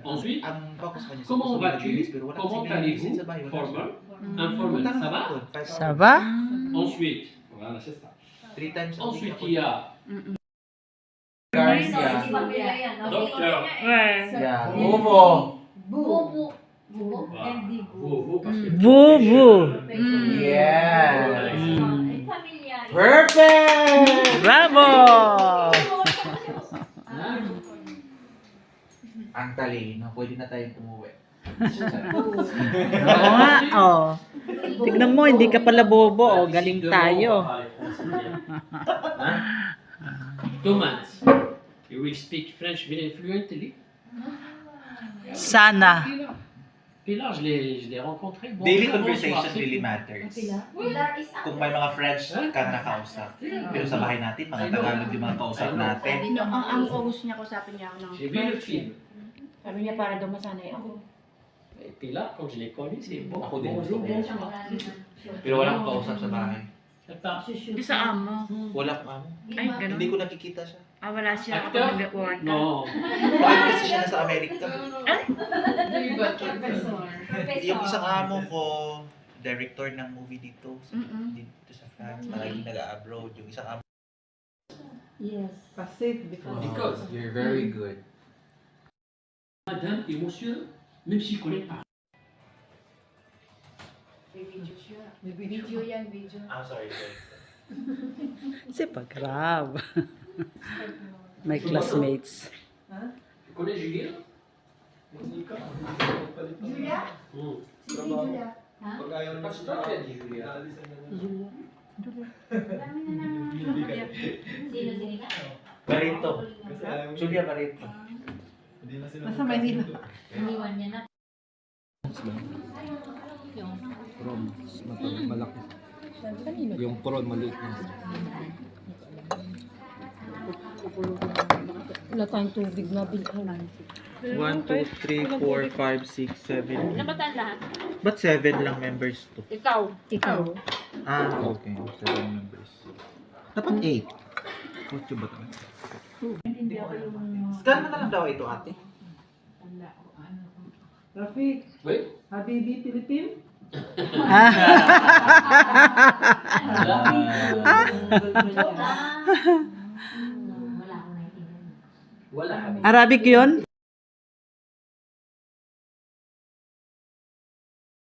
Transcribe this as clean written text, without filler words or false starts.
Ensuite, comment vas-tu? Comment allez-vous? Formal. Informal. Ça va? Ça va? Ensuite, voilà, c'est ça. Ensuite, il y a docteur. Bobo. Bobo. Voilà. MD. Vous, parce que Bobo. Yes. Familiar. Perfect! Bravo! Ang talino. Pwede na tayong umuwi. Oo nga, oh. Tignan mo, hindi ka pala bobo, oh. Galing tayo. Thomas, you will speak French very fluently. Sana. Pilar, je l'ai rencontré. Bon, Daily bonsoir, conversation c'est really tout. matters. Pilar is Kung may mga French kang nakausap. Pero sa bahay natin, mga Tagalog yung mga kausap natin. Ang gusto niya, kausapin niya ako ng J'ai vu le film. Sabi niya para daw masanay ako. Et Pilar, quand je l'ai connu, c'est bon. Ako din. Bonjour, bonsoir. Pero wala akong kausap sa bahay. Attends. Di sa amo. Wala akong amo. Ay, ganun. Hindi ko nakikita siya. Ah, wala siya Acteur? kapag nag-work ka. Non. Bakit kasi siya nasa Amerika? Yung isang amo ko, director ng movie dito. Dito sa France. Palagi nag-abroad. Yung isang amo. Yes. Because You're very good. madame et monsieur, même s'ils ne connaissent pas. Video yan, video. Ah, sorry. C'est pas grave. My classmates. Tu connais Julien? Julia? Hmm. Si Julia. Ha? Parce que toi, tu as dit Julien. Sino siniga? Barito. Julia Barito. Nasa Manila. Iniwan niya na. Prawn, malaki. Yung prawn, maliit na. Wala tayong tubig na bilhan. 1, 2, 3, 4, 5, 6, 7. Nabatan lahat? Ba't 7 lang members to? Ikaw. Ah, okay. 7 members. Dapat 8. Kotse ba ito? Scan mo na lang daw ito, ate. Rafik, Oui? Habibi, Philippine? Wala akong naiintindihan. Voilà. Arabic yun?